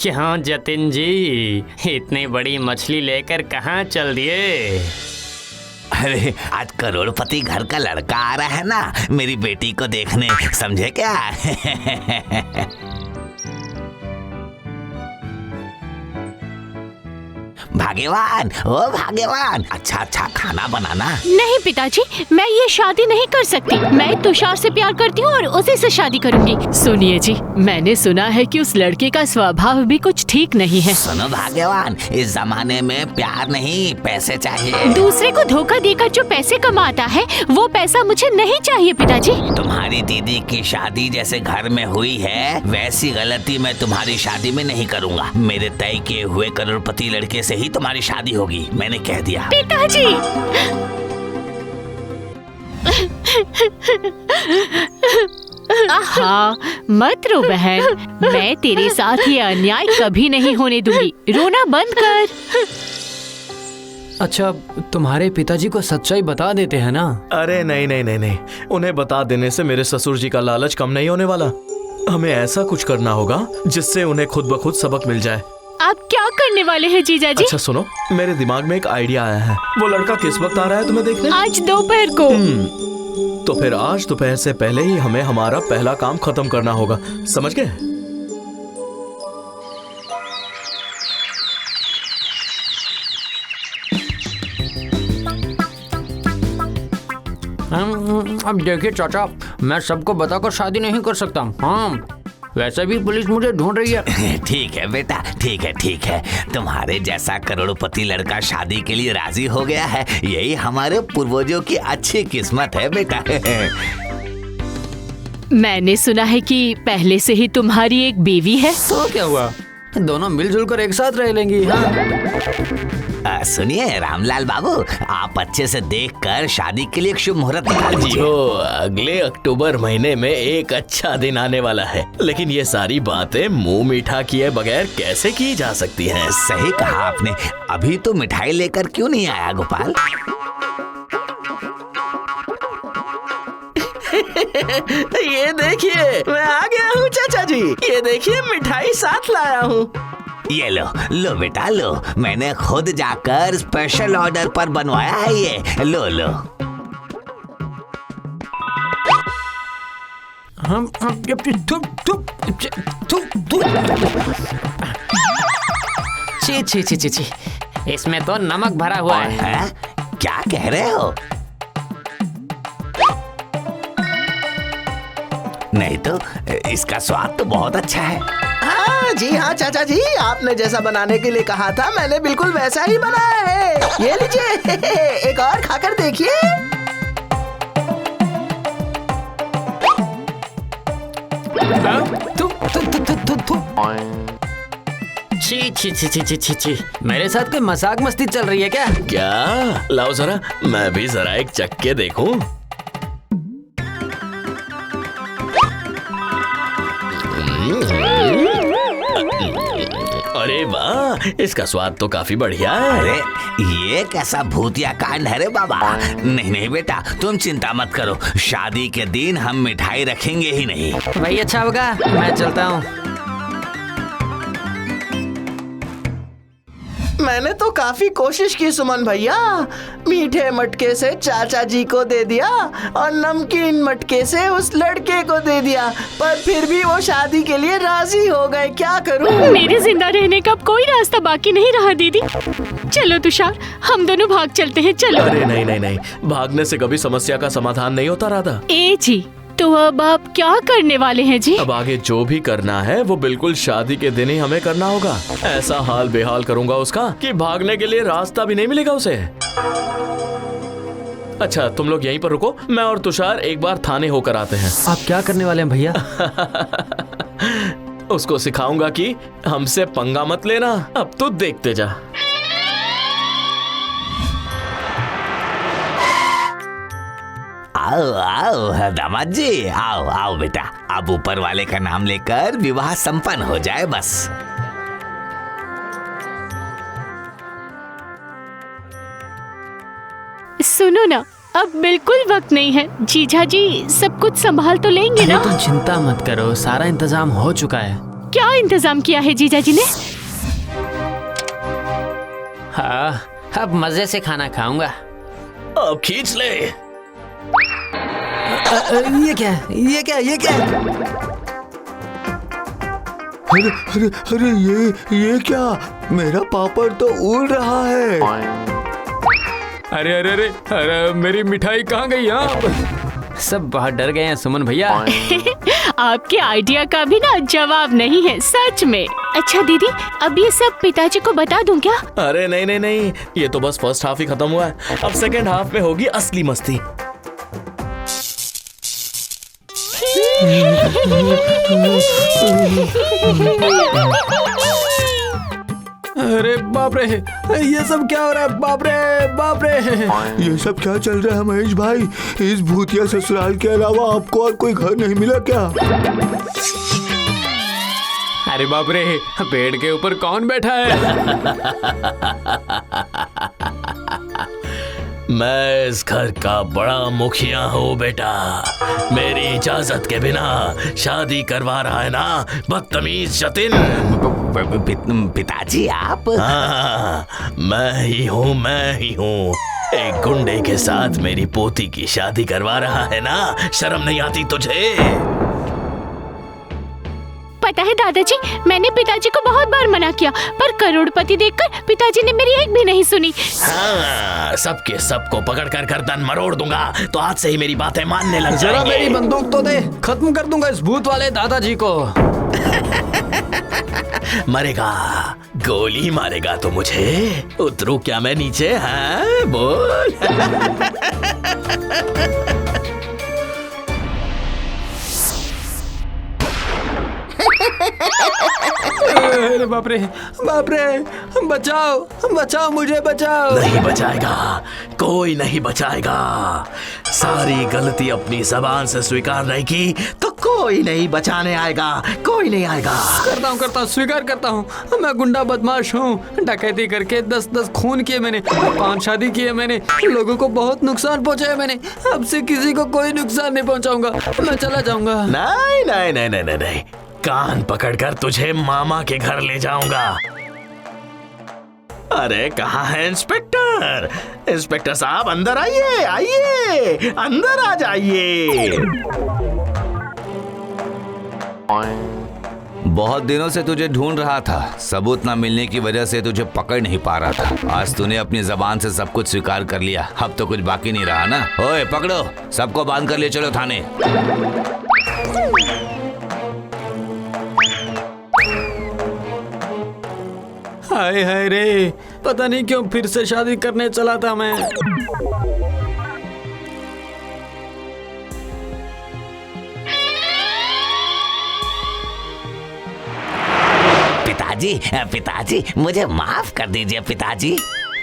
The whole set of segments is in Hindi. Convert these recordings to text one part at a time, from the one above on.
क्यों जतिन जी, इतनी बड़ी मछली लेकर कहाँ चल दिए? अरे आज करोड़पति घर का लड़का आ रहा है ना मेरी बेटी को देखने, समझे क्या? भाग्यवान, ओ भाग्यवान, अच्छा अच्छा खाना बनाना। नहीं पिताजी, मैं ये शादी नहीं कर सकती। मैं तुषार से प्यार करती हूँ और उसी से शादी करूंगी। सुनिए जी, मैंने सुना है कि उस लड़के का स्वभाव भी कुछ ठीक नहीं है। सुनो भाग्यवान, इस जमाने में प्यार नहीं पैसे चाहिए। दूसरे को धोखा देकर जो पैसे कमाता है वो पैसा मुझे नहीं चाहिए पिताजी। तुम्हारी दीदी की शादी जैसे घर में हुई है वैसी गलती मैं तुम्हारी शादी में नहीं करूँगा। मेरे तय किए हुए करोड़पति लड़के से ही तुम्हारी शादी होगी, मैंने कह दिया। पिताजी आहा, मत रो बहन, मैं तेरे साथ ये अन्याय कभी नहीं होने दूंगी। रोना बंद कर। अच्छा, तुम्हारे पिताजी को सच्चाई बता देते हैं ना? अरे नहीं नहीं नहीं नहीं, उन्हें बता देने से मेरे ससुर जी का लालच कम नहीं होने वाला। हमें ऐसा कुछ करना होगा जिससे उन्हें खुद ब खुद सबक मिल जाए। आप क्या करने वाले हैं जीजा जी? अच्छा सुनो, मेरे दिमाग में एक आइडिया आया है। वो लड़का किस वक्त आ रहा है तुम्हें देखने? आज दोपहर को। तो फिर आज दोपहर से पहले ही हमें हमारा पहला काम खत्म करना होगा, समझ गए? अब देखिए चाचा, मैं सबको बताकर शादी नहीं कर सकता। हाँ, वैसे भी पुलिस मुझे ढूंढ रही है। ठीक है बेटा, ठीक है ठीक है। तुम्हारे जैसा करोड़पति लड़का शादी के लिए राजी हो गया है, यही हमारे पूर्वजों की अच्छी किस्मत है बेटा। मैंने सुना है कि पहले से ही तुम्हारी एक बीवी है। तो क्या हुआ, दोनों मिलजुल कर एक साथ रह लेंगी। सुनिए रामलाल बाबू, आप अच्छे से देखकर शादी के लिए एक शुभ मुहूर्त निकाल दीजिए। अगले अक्टूबर महीने में एक अच्छा दिन आने वाला है, लेकिन ये सारी बातें मुंह मीठा किए बगैर कैसे की जा सकती हैं? सही कहा आपने। अभी तो मिठाई लेकर क्यों नहीं आया गोपाल? ये देखिए, मैं आ गया हूँ चाचा जी। ये देखिए, मिठाई साथ लाया हूँ। ये लो लो बेटा लो, मैंने खुद जाकर स्पेशल ऑर्डर पर बनवाया है ये। लो लो। छी छी छी छी छी, इसमें तो नमक भरा हुआ है। क्या कह रहे हो? नहीं तो इसका स्वाद तो बहुत अच्छा है। हाँ जी हाँ चाचा जी, आपने जैसा बनाने के लिए कहा था मैंने बिल्कुल वैसा ही बनाया है। ये लीजिए, एक और खाकर देखिए। छी छी छी छी छी छी छी, मेरे साथ कोई मजाक मस्ती चल रही है क्या? क्या? लाओ जरा, मैं भी जरा एक चक्के देखूं। अरे वाह, इसका स्वाद तो काफी बढ़िया है। अरे ये कैसा भूतिया कांड है रे बाबा। नहीं नहीं बेटा, तुम चिंता मत करो, शादी के दिन हम मिठाई रखेंगे ही नहीं। वही अच्छा होगा, मैं चलता हूँ। मैंने तो काफी कोशिश की सुमन भैया, मीठे मटके से चाचा जी को दे दिया और नमकीन मटके से उस लड़के को दे दिया, पर फिर भी वो शादी के लिए राजी हो गए। क्या करूं? मेरे जिंदा रहने का अब कोई रास्ता बाकी नहीं रहा दीदी। चलो तुषार, हम दोनों भाग चलते हैं। चलो। अरे नहीं नहीं नहीं, भागने से कभी समस्या का समाधान नहीं होता राधा। ए जी, तो अब आप क्या करने वाले हैं जी? अब आगे जो भी करना है वो बिल्कुल शादी के दिन ही हमें करना होगा। ऐसा हाल बेहाल करूंगा उसका कि भागने के लिए रास्ता भी नहीं मिलेगा उसे। अच्छा तुम लोग यहीं पर रुको, मैं और तुषार एक बार थाने होकर आते हैं। आप क्या करने वाले हैं भैया? उसको सिखाऊंगा कि हमसे पंगा मत लेना। अब तो देखते जा। आओ आओ दामाद जी, आओ आओ बेटा, अब ऊपर वाले का नाम लेकर विवाह संपन्न हो जाए बस। सुनो ना, अब बिल्कुल वक्त नहीं है। जीजा जी सब कुछ संभाल तो लेंगे ना? तुम चिंता मत करो, सारा इंतजाम हो चुका है। क्या इंतजाम किया है जीजा जी ने? हाँ, अब मजे से खाना खाऊंगा। अब खींच ले। ये क्या है? ये क्या है? ये क्या है? अरे अरे अरे ये क्या? मेरा पापड़ तो उड़ रहा है। अरे अरे अरे अरे मेरी मिठाई कहाँ गई? सब बहुत डर गए हैं सुमन भैया। आपके आइडिया का भी ना जवाब नहीं है सच में। अच्छा दीदी, अब ये सब पिताजी को बता दूं क्या? अरे नहीं नहीं नहीं, ये तो बस फर्स्ट हाफ ही खत्म हुआ है। अब सेकंड हाफ में होगी असली मस्ती। अरे बाप रे, ये सब क्या हो रहा है? बाप रे बाप रे। ये सब क्या चल रहा है महेश भाई? इस भूतिया ससुराल के अलावा आपको और कोई घर नहीं मिला क्या? अरे बाप रे, पेड़ के ऊपर कौन बैठा है? मैं इस घर का बड़ा मुखिया हूँ बेटा। मेरी इजाजत के बिना शादी करवा रहा है ना बदतमीज जतिन। पिताजी आप? हाँ, मैं ही हूँ। एक गुंडे के साथ मेरी पोती की शादी करवा रहा है ना? शर्म नहीं आती तुझे? पता है दादाजी, मैंने पिताजी को बहुत बार मना किया, पर करोड़पति देखकर पिताजी ने मेरी एक भी नहीं सुनी। हाँ, सबके सबको पकड़ कर गर्दन मरोड़ दूंगा तो आज से ही मेरी बातें मानने लग जरा जाएंगे। मेरी बंदूक तो दे, खत्म कर दूंगा इस भूत वाले दादाजी को। मरेगा, गोली मारेगा तो मुझे? उतरू क्या मैं नीचे? हाँ बोल। अरे बाप रे बाप रे, बचाओ बचाओ, मुझे बचाओ। नहीं बचाएगा, कोई नहीं बचाएगा। सारी गलती अपनी जबान से स्वीकार नहीं की तो कोई नहीं बचाने आएगा, कोई नहीं आएगा। करता हूँ, स्वीकार करता हूँ। मैं गुंडा बदमाश हूँ। डकैती करके 10-10 खून किए मैंने, 5 शादी किए मैंने, लोगों को बहुत नुकसान पहुँचाया मैंने। अब से किसी को कोई नुकसान नहीं पहुँचाऊंगा, मैं चला जाऊंगा। नहीं नहीं नहीं नहीं नहीं नहीं, कान पकड़कर तुझे मामा के घर ले जाऊंगा। अरे कहाँ है इंस्पेक्टर? इंस्पेक्टर साहब अंदर आइए, आइए अंदर आ जाइए। बहुत दिनों से तुझे ढूंढ रहा था। सबूत ना मिलने की वजह से तुझे पकड़ नहीं पा रहा था। आज तूने अपनी जबान से सब कुछ स्वीकार कर लिया, अब तो कुछ बाकी नहीं रहा ना। ओए पकड़ो, सबको बांध कर ले चलो थाने। हाय हाय रे, पता नहीं क्यों फिर से शादी करने चला था मैं। पिताजी मुझे माफ कर दीजिए पिताजी।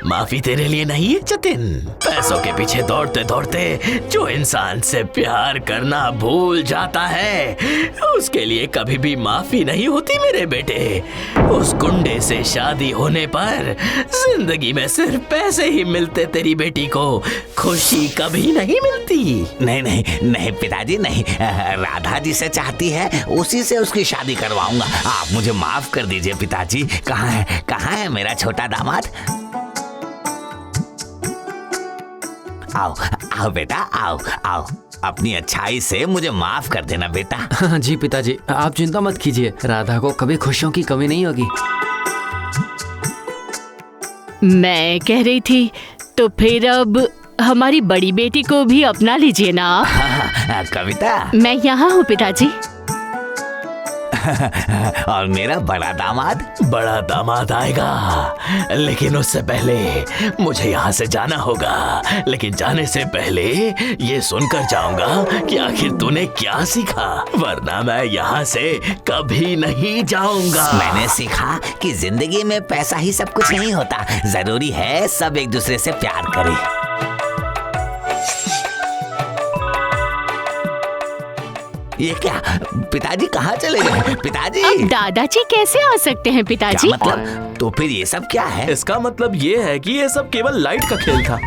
माफी तेरे लिए नहीं है जतिन। पैसों के पीछे दौड़ते दौड़ते जो इंसान से प्यार करना भूल जाता है उसके लिए कभी भी माफी नहीं होती मेरे बेटे। उस गुंडे से शादी होने पर जिंदगी में सिर्फ पैसे ही मिलते तेरी बेटी को, खुशी कभी नहीं मिलती। नहीं नहीं नहीं पिताजी नहीं, राधा जी से चाहती है उसी से उसकी शादी करवाऊंगा। आप मुझे माफ कर दीजिए पिताजी। कहाँ है मेरा छोटा दामाद? आओ आओ बेटा, आओ आओ, अपनी अच्छाई से मुझे माफ कर देना बेटा। हाँ जी पिताजी, आप चिंता मत कीजिए, राधा को कभी खुशियों की कमी नहीं होगी। मैं कह रही थी, तो फिर अब हमारी बड़ी बेटी को भी अपना लीजिए ना आप। हाँ, कविता। मैं यहाँ हूँ पिताजी। और मेरा बड़ा दामाद आएगा, लेकिन उससे पहले मुझे यहाँ से जाना होगा। लेकिन जाने से पहले ये सुनकर जाऊंगा कि आखिर तूने क्या सीखा, वरना मैं यहाँ से कभी नहीं जाऊंगा। मैंने सीखा कि जिंदगी में पैसा ही सब कुछ नहीं होता, जरूरी है सब एक दूसरे से प्यार करें। ये क्या, पिताजी कहाँ चले गए? पिताजी, अब दादाजी कैसे आ सकते हैं पिताजी? क्या मतलब? तो फिर ये सब क्या है? इसका मतलब ये है कि ये सब केवल लाइट का खेल था।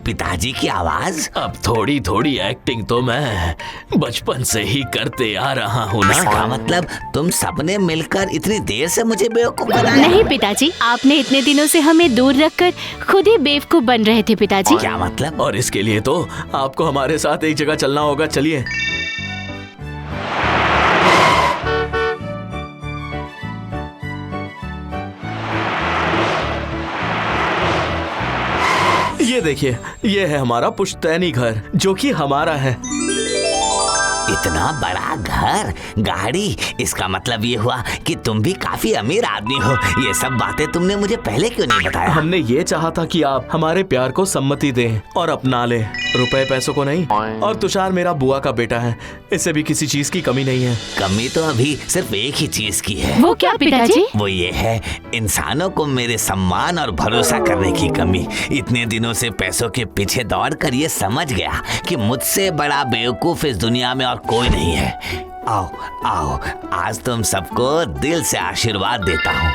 पिताजी की आवाज? अब थोड़ी थोड़ी एक्टिंग तो मैं बचपन से ही करते आ रहा हूँ ना। इसका मतलब तुम सबने मिलकर इतनी देर से मुझे बेवकूफ बनाया? नहीं पिताजी, आपने इतने दिनों से हमें दूर रखकर खुद ही बेवकूफ बन रहे थे पिताजी। क्या मतलब? और इसके लिए तो आपको हमारे साथ एक जगह चलना होगा। चलिए। ये देखिए, ये है हमारा पुश्तैनी घर, जो कि हमारा है। इतना बड़ा घर, गाड़ी, इसका मतलब ये हुआ कि तुम भी काफी अमीर आदमी हो। ये सब बातें तुमने मुझे पहले क्यों नहीं बताया? हमने ये चाहा था कि आप हमारे प्यार को सम्मति दें और अपना लें, रुपए पैसों को नहीं। और तुषार मेरा बुआ का बेटा है, इसे भी किसी चीज की कमी नहीं है। कमी तो अभी सिर्फ एक ही चीज की है। वो क्या पिताजी? वो ये है, इंसानों को मेरे सम्मान और भरोसा करने की कमी। इतने दिनों से पैसों के पीछे दौड़कर ये समझ गया कि मुझसे बड़ा बेवकूफ इस दुनिया में और कोई नहीं है। आओ आओ, आज तुम सबको दिल से आशीर्वाद देता हूँ।